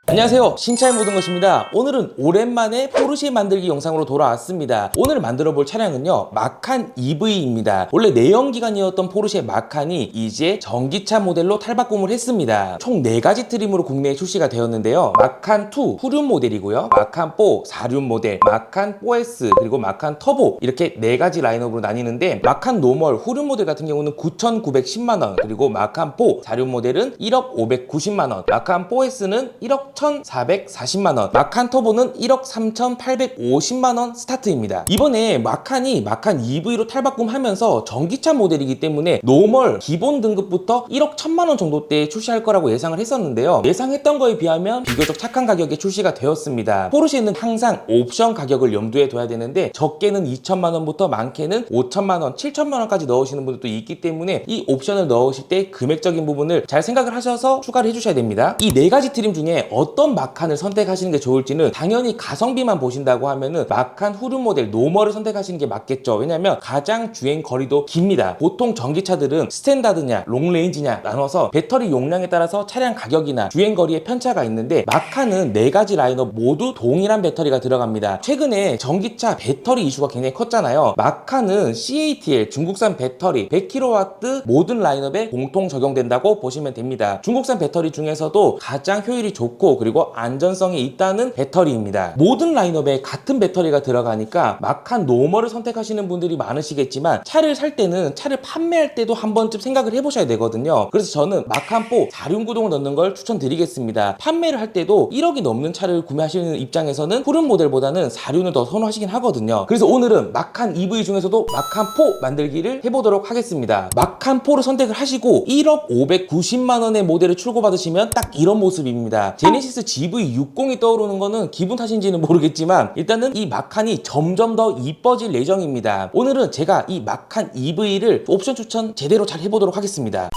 안녕하세요, 신차의 모든 것입니다. 오늘은 오랜만에 포르쉐 만들기 영상으로 돌아왔습니다. 오늘 만들어 볼 차량은요, 마칸 EV입니다. 원래 내연기관이었던 포르쉐 마칸이 이제 전기차 모델로 탈바꿈을 했습니다. 총 4가지 트림으로 국내에 출시가 되었는데요, 마칸 2 후륜 모델이고요, 마칸 4 4륜 모델, 마칸 4S 그리고 마칸 터보, 이렇게 4가지 라인업으로 나뉘는데, 마칸 노멀 후륜 모델 같은 경우는 9,910만원, 그리고 마칸 4 4륜 모델은 1억 590만원, 마칸 4S는 1억 1,440만원, 마칸 터보는 1억 3,850만원 스타트입니다. 이번에 마칸이 마칸 EV로 탈바꿈하면서 전기차 모델이기 때문에 노멀 기본 등급부터 1억 1,000만원 정도대에 출시할 거라고 예상을 했었는데요, 예상했던 거에 비하면 비교적 착한 가격에 출시가 되었습니다. 포르쉐는 항상 옵션 가격을 염두에 둬야 되는데, 적게는 2,000만원부터 많게는 5,000만원, 7,000만원까지 넣으시는 분들도 있기 때문에 이 옵션을 넣으실 때 금액적인 부분을 잘 생각을 하셔서 추가를 해주셔야 됩니다. 이 4가지 트림 중에 어떤 마칸을 선택하시는 게 좋을지는 당연히 가성비만 보신다고 하면은 마칸 후륜 모델 노멀을 선택하시는 게 맞겠죠. 왜냐면 가장 주행 거리도 깁니다. 보통 전기차들은 스탠다드냐 롱레인지냐 나눠서 배터리 용량에 따라서 차량 가격이나 주행 거리에 편차가 있는데, 마칸은 4가지 라인업 모두 동일한 배터리가 들어갑니다. 최근에 전기차 배터리 이슈가 굉장히 컸잖아요. 마칸은 CATL 중국산 배터리 100kW 모든 라인업에 공통 적용된다고 보시면 됩니다. 중국산 배터리 중에서도 가장 효율이 좋고 그리고 안전성이 있다는 배터리입니다. 모든 라인업에 같은 배터리가 들어가니까 마칸 노멀을 선택하시는 분들이 많으시겠지만, 차를 살 때는 차를 판매할 때도 한 번쯤 생각을 해보셔야 되거든요. 그래서 저는 마칸 4 4륜 구동을 넣는 걸 추천드리겠습니다. 판매를 할 때도 1억이 넘는 차를 구매하시는 입장에서는 후륜 모델보다는 4륜을 더 선호하시긴 하거든요. 그래서 오늘은 마칸 EV 중에서도 마칸 4 만들기를 해보도록 하겠습니다. 마칸 4를 선택을 하시고 1억 590만원의 모델을 출고받으시면 딱 이런 모습입니다. 제네시스 GV60이 떠오르는 거는 기분 탓인지는 모르겠지만, 일단은 이 마칸이 점점 더 이뻐질 예정입니다. 오늘은 제가 이 마칸 EV를 옵션 추천 제대로 잘 해보도록 하겠습니다.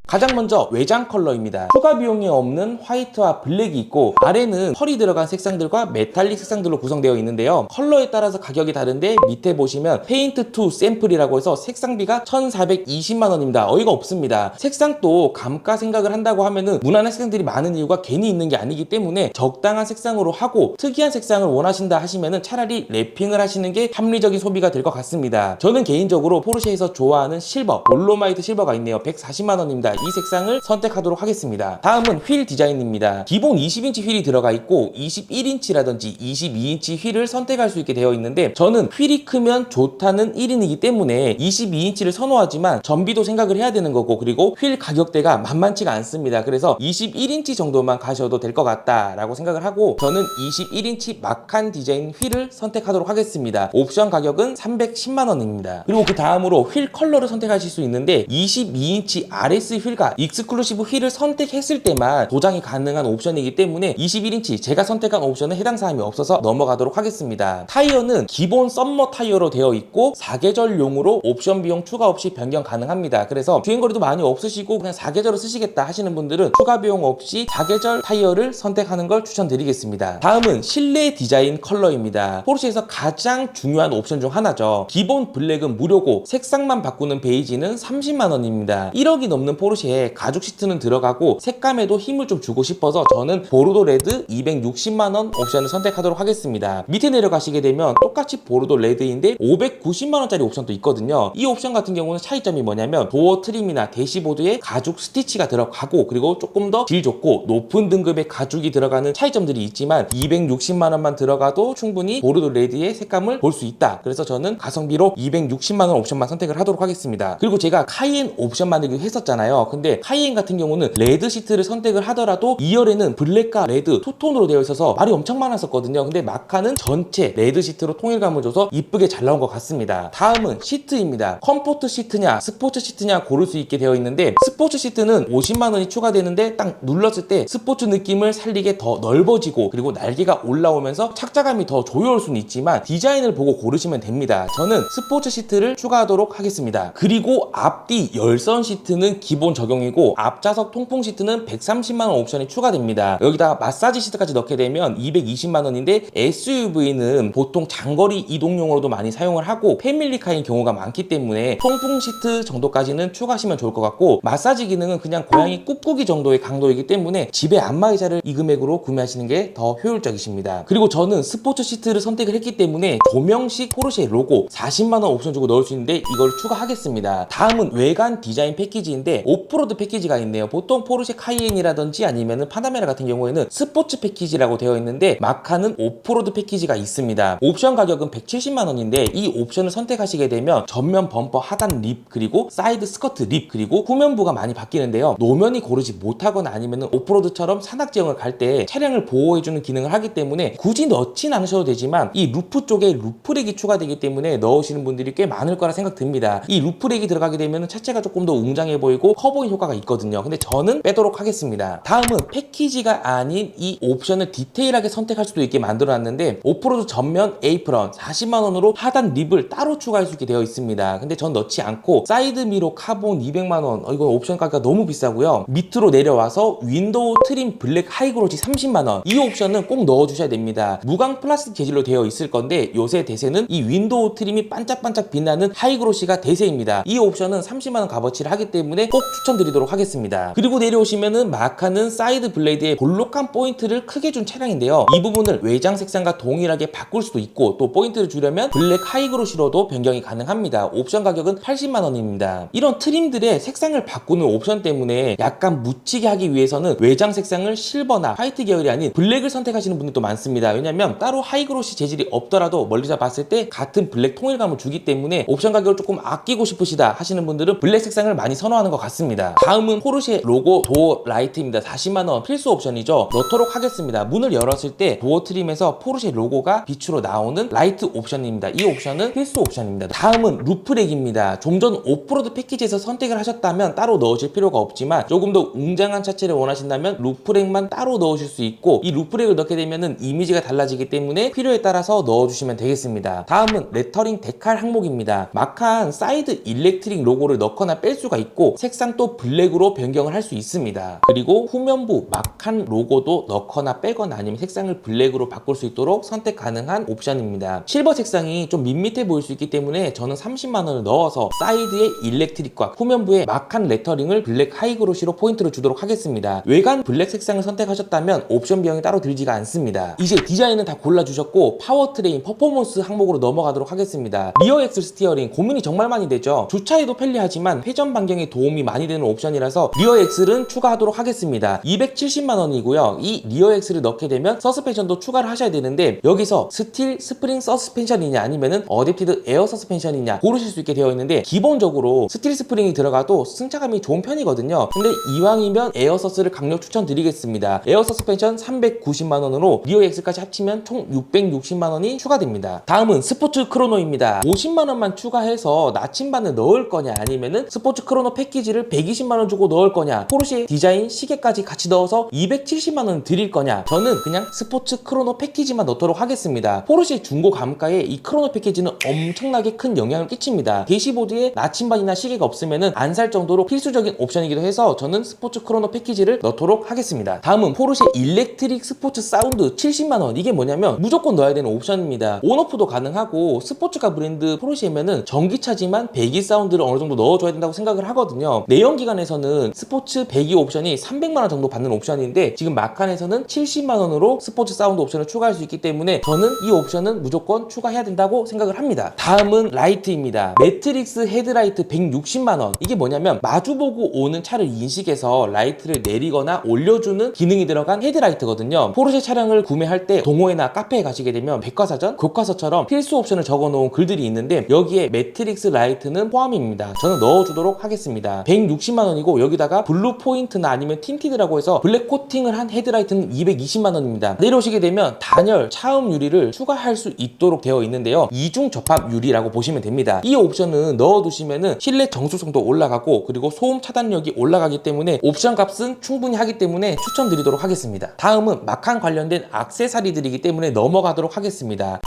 가장 먼저 외장 컬러입니다. 추가 비용이 없는 화이트와 블랙이 있고, 아래는 펄이 들어간 색상들과 메탈릭 색상들로 구성되어 있는데요, 컬러에 따라서 가격이 다른데 밑에 보시면 페인트 투 샘플이라고 해서 색상비가 1,420만원입니다. 어이가 없습니다. 색상도 감가 생각을 한다고 하면은 무난한 색상들이 많은 이유가 괜히 있는 게 아니기 때문에 적당한 색상으로 하고, 특이한 색상을 원하신다 하시면은 차라리 랩핑을 하시는 게 합리적인 소비가 될 것 같습니다. 저는 개인적으로 포르쉐에서 좋아하는 실버, 돌로마이트 실버가 있네요. 140만원입니다. 이 색상을 선택하도록 하겠습니다. 다음은 휠 디자인입니다. 기본 20인치 휠이 들어가 있고 21인치라든지 22인치 휠을 선택할 수 있게 되어 있는데, 저는 휠이 크면 좋다는 1인이기 때문에 22인치를 선호하지만 전비도 생각을 해야 되는 거고, 그리고 휠 가격대가 만만치가 않습니다. 그래서 21인치 정도만 가셔도 될 것 같다라고 생각을 하고, 저는 21인치 마칸 디자인 휠을 선택하도록 하겠습니다. 옵션 가격은 310만원입니다. 그리고 그 다음으로 휠 컬러를 선택하실 수 있는데, 22인치 RS 휠과 익스클루시브 휠을 선택했을 때만 도장이 가능한 옵션이기 때문에 21인치 제가 선택한 옵션은 해당 사항이 없어서 넘어가도록 하겠습니다. 타이어는 기본 썸머 타이어로 되어 있고 4계절용으로 옵션 비용 추가 없이 변경 가능합니다. 그래서 주행거리도 많이 없으시고 그냥 4계절을 쓰시겠다 하시는 분들은 추가 비용 없이 4계절 타이어를 선택하는 걸 추천드리겠습니다. 다음은 실내 디자인 컬러입니다. 포르쉐에서 가장 중요한 옵션 중 하나죠. 기본 블랙은 무료고 색상만 바꾸는 베이지는 30만원입니다. 1억이 넘는 포르쉐에 가죽 시트는 들어가고 색감에도 힘을 좀 주고 싶어서 저는 보르도 레드 260만원 옵션을 선택하도록 하겠습니다. 밑에 내려가시게 되면 똑같이 보르도 레드인데 590만원짜리 옵션도 있거든요. 이 옵션 같은 경우는 차이점이 뭐냐면, 도어 트림이나 대시보드에 가죽 스티치가 들어가고, 그리고 조금 더 질 좋고 높은 등급의 가죽이 들어가는 차이점들이 있지만 260만원만 들어가도 충분히 보르도 레드의 색감을 볼 수 있다. 그래서 저는 가성비로 260만원 옵션만 선택을 하도록 하겠습니다. 그리고 제가 카이엔 옵션 만들기 했었잖아요. 근데 카이엔 같은 경우는 레드 시트를 선택을 하더라도 2열에는 블랙과 레드 투톤으로 되어 있어서 말이 엄청 많았었거든요. 근데 마칸은 전체 레드 시트로 통일감을 줘서 이쁘게 잘 나온 것 같습니다. 다음은 시트입니다. 컴포트 시트냐 스포츠 시트냐 고를 수 있게 되어 있는데, 스포츠 시트는 50만원이 추가되는데 딱 눌렀을 때 스포츠 느낌을 살리게 더 넓어지고, 그리고 날개가 올라오면서 착자감이 더 조여올 수는 있지만 디자인을 보고 고르시면 됩니다. 저는 스포츠 시트를 추가하도록 하겠습니다. 그리고 앞뒤 열선 시트는 기본 기본 적용이고 앞좌석 통풍 시트는 130만원 옵션이 추가됩니다. 여기다가 마사지 시트까지 넣게 되면 220만원인데 SUV는 보통 장거리 이동용으로도 많이 사용을 하고 패밀리카인 경우가 많기 때문에 통풍 시트 정도까지는 추가하시면 좋을 것 같고, 마사지 기능은 그냥 고양이 꾹꾹이 정도의 강도이기 때문에 집에 안마의자를 이 금액으로 구매하시는 게 더 효율적이십니다. 그리고 저는 스포츠 시트를 선택을 했기 때문에 도명식 포르쉐 로고 40만원 옵션 주고 넣을 수 있는데 이걸 추가하겠습니다. 다음은 외관 디자인 패키지인데 오프로드 패키지가 있네요. 보통 포르쉐 카이엔이라든지 아니면 파나메라 같은 경우에는 스포츠 패키지라고 되어 있는데 마카는 오프로드 패키지가 있습니다. 옵션 가격은 170만원인데 이 옵션을 선택하시게 되면 전면 범퍼 하단 립, 그리고 사이드 스커트 립, 그리고 후면부가 많이 바뀌는데요. 노면이 고르지 못하거나 아니면 오프로드처럼 산악 지형을 갈 때 차량을 보호해주는 기능을 하기 때문에 굳이 넣진 않으셔도 되지만 이 루프 쪽에 루프렉이 추가되기 때문에 넣으시는 분들이 꽤 많을 거라 생각됩니다. 이 루프렉이 들어가게 되면 차체가 조금 더 웅장해 보이고 커 보이는 효과가 있거든요. 근데 저는 빼도록 하겠습니다. 다음은 패키지가 아닌 이 옵션을 디테일하게 선택할 수도 있게 만들어놨는데 오프로드 전면 에이프런 40만원으로 하단 립을 따로 추가할 수 있게 되어 있습니다. 근데 전 넣지 않고 사이드 미러 카본 200만원, 이거 옵션 가격이 너무 비싸고요. 밑으로 내려와서 윈도우 트림 블랙 하이그로시 30만원, 이 옵션은 꼭 넣어주셔야 됩니다. 무광 플라스틱 재질로 되어 있을 건데 요새 대세는 이 윈도우 트림이 반짝반짝 빛나는 하이그로시가 대세입니다. 이 옵션은 30만원 값어치를 하기 때문에 꼭 추천드리도록 하겠습니다. 그리고 내려오시면은 마카는 사이드 블레이드에 볼록한 포인트를 크게 준 차량인데요. 이 부분을 외장 색상과 동일하게 바꿀 수도 있고, 또 포인트를 주려면 블랙 하이그로시로도 변경이 가능합니다. 옵션 가격은 80만원입니다. 이런 트림들의 색상을 바꾸는 옵션 때문에 약간 묻히게 하기 위해서는 외장 색상을 실버나 화이트 계열이 아닌 블랙을 선택하시는 분들도 많습니다. 왜냐면 따로 하이그로시 재질이 없더라도 멀리서 봤을 때 같은 블랙 통일감을 주기 때문에 옵션 가격을 조금 아끼고 싶으시다 하시는 분들은 블랙 색상을 많이 선호하는 것 같습니다. 다음은 포르쉐 로고 도어 라이트입니다. 40만원 필수 옵션이죠. 넣도록 하겠습니다. 문을 열었을 때 도어 트림에서 포르쉐 로고가 빛으로 나오는 라이트 옵션입니다. 이 옵션은 필수 옵션입니다. 다음은 루프렉입니다. 좀 전 오프로드 패키지에서 선택을 하셨다면 따로 넣으실 필요가 없지만 조금 더 웅장한 차체를 원하신다면 루프렉만 따로 넣으실 수 있고, 이 루프렉을 넣게 되면 이미지가 달라지기 때문에 필요에 따라서 넣어주시면 되겠습니다. 다음은 레터링 데칼 항목입니다. 마카한 사이드 일렉트릭 로고를 넣거나 뺄 수가 있고 색상 또 블랙으로 변경을 할 수 있습니다. 그리고 후면부 마칸 로고도 넣거나 빼거나 아니면 색상을 블랙으로 바꿀 수 있도록 선택 가능한 옵션입니다. 실버 색상이 좀 밋밋해 보일 수 있기 때문에 저는 30만원을 넣어서 사이드의 일렉트릭과 후면부의 마칸 레터링을 블랙 하이그로시로 포인트를 주도록 하겠습니다. 외관 블랙 색상을 선택하셨다면 옵션 비용이 따로 들지가 않습니다. 이제 디자인은 다 골라주셨고 파워트레인 퍼포먼스 항목으로 넘어가도록 하겠습니다. 리어 엑셀 스티어링 고민이 정말 많이 되죠. 주차에도 편리하지만 회전 반경에 도움이 많이 되는 옵션이라서 리어 엑셀은 추가하도록 하겠습니다. 270만원이고요. 이 리어 엑셀을 넣게 되면 서스펜션도 추가를 하셔야 되는데 여기서 스틸 스프링 서스펜션이냐 아니면은 어댑티드 에어 서스펜션이냐 고르실 수 있게 되어 있는데, 기본적으로 스틸 스프링이 들어가도 승차감이 좋은 편이거든요. 근데 이왕이면 에어 서스를 강력 추천드리겠습니다. 에어 서스펜션 390만원으로 리어 엑셀까지 합치면 총 660만원이 추가됩니다. 다음은 스포츠 크로노입니다. 50만원만 추가해서 나침반을 넣을 거냐 아니면은 스포츠 크로노 패키지를 120만원 주고 넣을 거냐, 포르쉐 디자인 시계까지 같이 넣어서 270만원 드릴 거냐, 저는 그냥 스포츠 크로노 패키지만 넣도록 하겠습니다. 포르쉐 중고 감가에 이 크로노 패키지는 엄청나게 큰 영향을 끼칩니다. 대시보드에 나침반이나 시계가 없으면은 안 살 정도로 필수적인 옵션이기도 해서 저는 스포츠 크로노 패키지를 넣도록 하겠습니다. 다음은 포르쉐 일렉트릭 스포츠 사운드 70만원. 이게 뭐냐면 무조건 넣어야 되는 옵션입니다. 온오프도 가능하고 스포츠카 브랜드 포르쉐면은 전기차지만 배기 사운드를 어느 정도 넣어줘야 된다고 생각을 하거든요. 내연기관에서는 스포츠 배기 옵션이 300만원 정도 받는 옵션인데 지금 마칸에서는 70만원으로 스포츠 사운드 옵션을 추가할 수 있기 때문에 저는 이 옵션은 무조건 추가해야 된다고 생각을 합니다. 다음은 라이트입니다. 매트릭스 헤드라이트 160만원. 이게 뭐냐면 마주보고 오는 차를 인식해서 라이트를 내리거나 올려주는 기능이 들어간 헤드라이트거든요. 포르쉐 차량을 구매할 때 동호회나 카페에 가시게 되면 백과사전, 교과서처럼 필수 옵션을 적어놓은 글들이 있는데 여기에 매트릭스 라이트는 포함입니다. 저는 넣어주도록 하겠습니다. 160만원이고 여기다가 블루 포인트나 아니면 틴티드라고 해서 블랙 코팅을 한 헤드라이트는 220만원입니다. 내려오시게 되면 단열, 차음 유리를 추가할 수 있도록 되어 있는데요. 이중 접합 유리라고 보시면 됩니다. 이 옵션은 넣어두시면은 실내 정수성도 올라가고 그리고 소음 차단력이 올라가기 때문에 옵션 값은 충분히 하기 때문에 추천드리도록 하겠습니다. 다음은 마칸 관련된 액세서리들이기 때문에 넘어가도록 하겠습니다.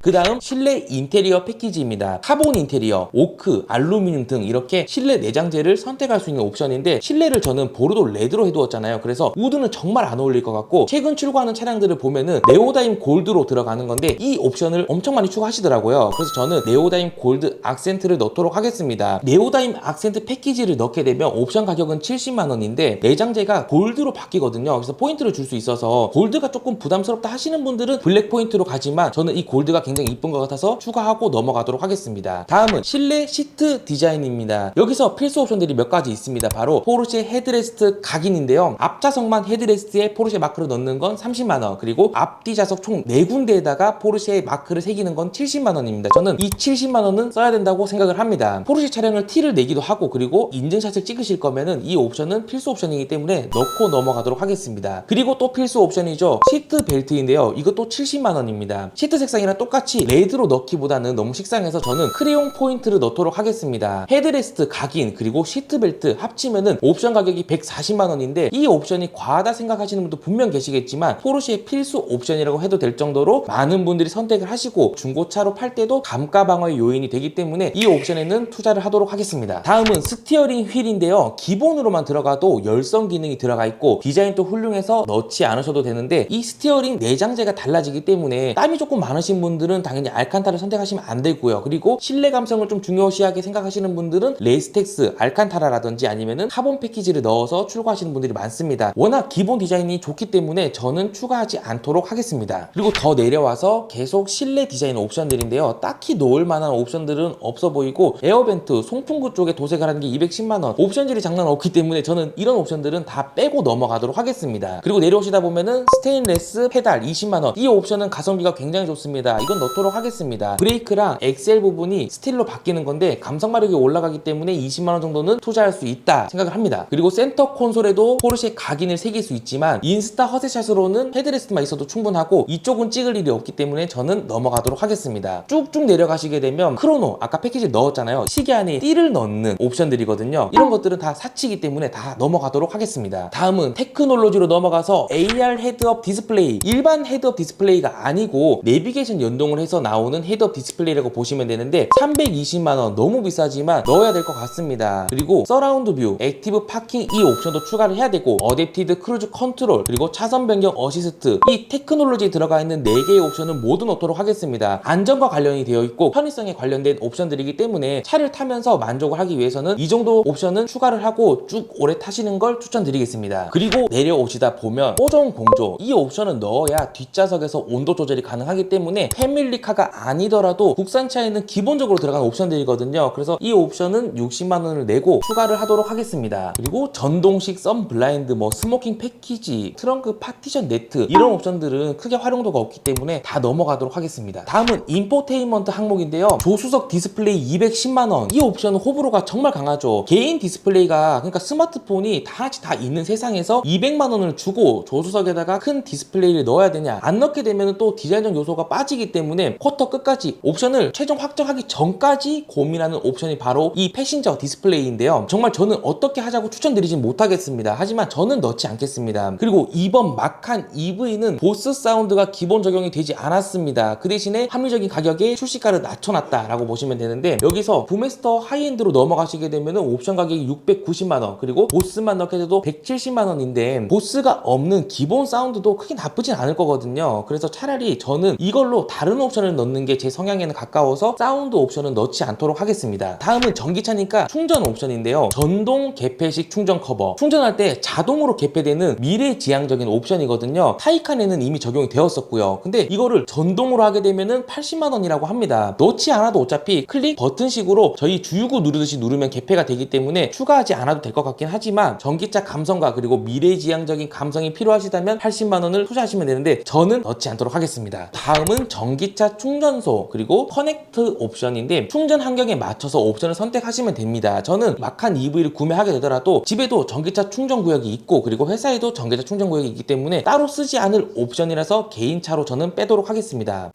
그 다음 실내 인테리어 패키지입니다. 카본 인테리어, 오크, 알루미늄 등 이렇게 실내 내장재를 선택할 수 있는 옵션인데, 실내를 저는 보르도 레드로 해두었잖아요. 그래서 우드는 정말 안 어울릴 것 같고, 최근 출고하는 차량들을 보면은 네오다임 골드로 들어가는 건데 이 옵션을 엄청 많이 추가하시더라고요. 그래서 저는 네오다임 골드 악센트를 넣도록 하겠습니다. 네오다임 악센트 패키지를 넣게 되면 옵션 가격은 70만 원인데 내장재가 골드로 바뀌거든요. 그래서 포인트를 줄 수 있어서 골드가 조금 부담스럽다 하시는 분들은 블랙 포인트로 가지만, 저는 이 골드가 굉장히 이쁜 것 같아서 추가하고 넘어가도록 하겠습니다. 다음은 실내 시트 디자인입니다. 여기서 필수 옵션들이 몇 가지 있습니다. 바로 포르쉐 헤드레스트 각인인데요. 앞좌석만 헤드레스트에 포르쉐 마크를 넣는 건 30만 원, 그리고 앞뒤 좌석 총 4군데에다가 포르쉐 마크를 새기는 건 70만 원입니다. 저는 이 70만 원은 써야 된다고 생각을 합니다. 포르쉐 차량을 T를 내기도 하고, 그리고 인증샷을 찍으실 거면은 이 옵션은 필수 옵션이기 때문에 넣고 넘어가도록 하겠습니다. 그리고 또 필수 옵션이죠. 시트 벨트인데요. 이것도 70만 원입니다. 시트 색상이랑 똑같이 레드로 넣기보다는 너무 식상해서 저는 크레용 포인트를 넣도록 하겠습니다. 헤드레스트 각인 그리고 시트 벨트 합치면은 옵션 가격이 140만 원인데 이 옵션이 과하다 생각하시는 분도 분명 계시겠지만 포르쉐의 필수 옵션이라고 해도 될 정도로 많은 분들이 선택을 하시고 중고차로 팔 때도 감가 방어의 요인이 되기 때문에 이 옵션에는 투자를 하도록 하겠습니다. 다음은 스티어링 휠인데요. 기본으로만 들어가도 열선 기능이 들어가 있고 디자인도 훌륭해서 넣지 않으셔도 되는데, 이 스티어링 내장재가 달라지기 때문에 땀이 조금 많으신 분들은 당연히 알칸타를 선택하시면 안 되고요. 그리고 실내 감성을 좀 중요시하게 생각하시는 분들은 레이스텍스, 알칸타라라든지 아니면은 카본 패키지를 넣어서 출고하시는 분들이 많습니다. 워낙 기본 디자인이 좋기 때문에 저는 추가하지 않도록 하겠습니다. 그리고 더 내려와서 계속 실내 디자인 옵션들인데요. 딱히 놓을 만한 옵션들은 없어 보이고, 에어벤트, 송풍구 쪽에 도색을 하는 게 210만 원, 옵션질이 장난 없기 때문에 저는 이런 옵션들은 다 빼고 넘어가도록 하겠습니다. 그리고 내려오시다 보면은 스테인레스 페달 20만 원, 이 옵션은 가성비가 굉장히 좋습니다. 이건 넣도록 하겠습니다. 브레이크랑 엑셀 부분이 스틸로 바뀌는 건데 감성 마력이 올라가기 때문에 20만 원 정도는 투자할 수 있다 생각을 합니다. 그리고 센터 콘솔에도 포르쉐 각인을 새길 수 있지만 인스타 허세샷으로는 헤드레스트만 있어도 충분하고 이쪽은 찍을 일이 없기 때문에 저는 넘어가도록 하겠습니다. 쭉쭉 내려가시게 되면 크로노, 아까 패키지를 넣었잖아요. 시계 안에 띠를 넣는 옵션들이거든요. 이런 것들은 다 사치기 때문에 다 넘어가도록 하겠습니다. 다음은 테크놀로지로 넘어가서 AR 헤드업 디스플레이, 일반 헤드업 디스플레이가 아니고 내비게이션 연동을 해서 나오는 헤드업 디스플레이라고 보시면 되는데 320만 원 너무 비싸지만 넣어야 될 것 같습니다. 그리고 서라운드 뷰, 액티브 파킹 이 옵션도 추가를 해야 되고, 어댑티드 크루즈 컨트롤, 그리고 차선 변경 어시스트, 이 테크놀로지에 들어가 있는 4개의 옵션은 모두 넣도록 하겠습니다. 안전과 관련이 되어 있고 편의성에 관련된 옵션들이기 때문에 차를 타면서 만족을 하기 위해서는 이 정도 옵션은 추가를 하고 쭉 오래 타시는 걸 추천드리겠습니다. 그리고 내려오시다 보면 보정 공조, 이 옵션은 넣어야 뒷좌석에서 온도 조절이 가능하기 때문에 패밀리카가 아니더라도 국산차에는 기본적으로 들어가는 옵션들이거든요. 그래서 이 옵션은 60만 원을 내고 추가를 하도록 하겠습니다. 그리고 전동식 선 블라인드, 스모킹 패키지, 트렁크 파티션 네트, 이런 옵션들은 크게 활용도가 없기 때문에 다 넘어가도록 하겠습니다. 다음은 인포테인먼트 항목인데요. 조수석 디스플레이 210만 원, 이 옵션은 호불호가 정말 강하죠. 개인 디스플레이가, 그러니까 스마트폰이 다 같이 다 있는 세상에서 200만 원을 주고 조수석에다가 큰 디스플레이를 넣어야 되냐, 안 넣게 되면 또 디자인적 요소가 빠지기 때문에 쿼터 끝까지 옵션을 최종 확정하기 전까지 고민하는 옵션이 바로 이 패신저 디스플레이인데요. 정말 저는 어떻게 하자고 추천드리진 못하겠습니다. 하지만 저는 넣지 않겠습니다. 그리고 이번 마칸 EV는 보스 사운드가 기본 적용이 되지 않았습니다. 그 대신에 합리적인 가격에 출시가를 낮춰놨다라고 보시면 되는데, 여기서 부메스터 하이엔드로 넘어가시게 되면 옵션 가격이 690만 원, 그리고 보스만 넣게 돼도 170만 원인데 보스가 없는 기본 사운드도 크게 나쁘진 않을 거거든요. 그래서 차라리 저는 이걸로 다른 옵션을 넣는 게 제 성향에는 가까워서 사운드 옵션은 넣지 않도록 하겠습니다. 다음은 전기차니까 충전 옵션인데요. 전동 개폐식 충전 커버, 충전할 때 자동으로 개폐되는 미래지향적인 옵션이거든요. 타이칸에는 이미 적용이 되었었고요. 근데 이거를 전동으로 하게 되면은 80만 원이라고 합니다. 넣지 않아도 어차피 클릭 버튼식으로 저희 주유구 누르듯이 누르면 개폐가 되기 때문에 추가하지 않아도 될 것 같긴 하지만 전기차 감성과 그리고 미래지향적인 감성이 필요하시다면 80만 원을 투자하시면 되는데 저는 넣지 않도록 하겠습니다. 다음은 전기차 충전소 그리고 커넥트 옵션인데, 충전 환경에 맞춰서 옵션을 선택하시면 됩니다. 저는 마칸 EV를 구매하게 되더라도 집에도 전기차 충전 구역이 있고 그리고 회사에도 전기차 충전 구역이 있기 때문에 따로 쓰지 않을 옵션이라서 개인차로 저는 빼도록 하겠습니다.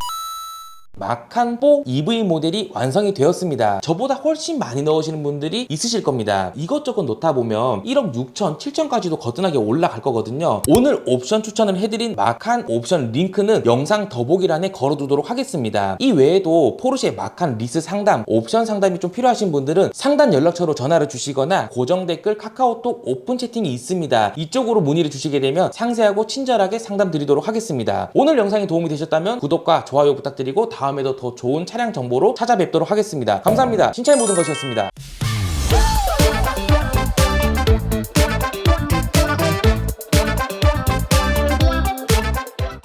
마칸 4 EV 모델이 완성이 되었습니다. 저보다 훨씬 많이 넣으시는 분들이 있으실 겁니다. 이것저것 놓다 보면 1억 6천, 7천까지도 거뜬하게 올라갈 거거든요. 오늘 옵션 추천을 해드린 마칸 옵션 링크는 영상 더보기란에 걸어두도록 하겠습니다. 이 외에도 포르쉐 마칸 리스 상담, 옵션 상담이 좀 필요하신 분들은 상단 연락처로 전화를 주시거나 고정 댓글 카카오톡 오픈 채팅이 있습니다. 이쪽으로 문의를 주시게 되면 상세하고 친절하게 상담 드리도록 하겠습니다. 오늘 영상이 도움이 되셨다면 구독과 좋아요 부탁드리고 다음에도 더 좋은 차량 정보로 찾아뵙도록 하겠습니다. 감사합니다. 신차의 모든 것이었습니다.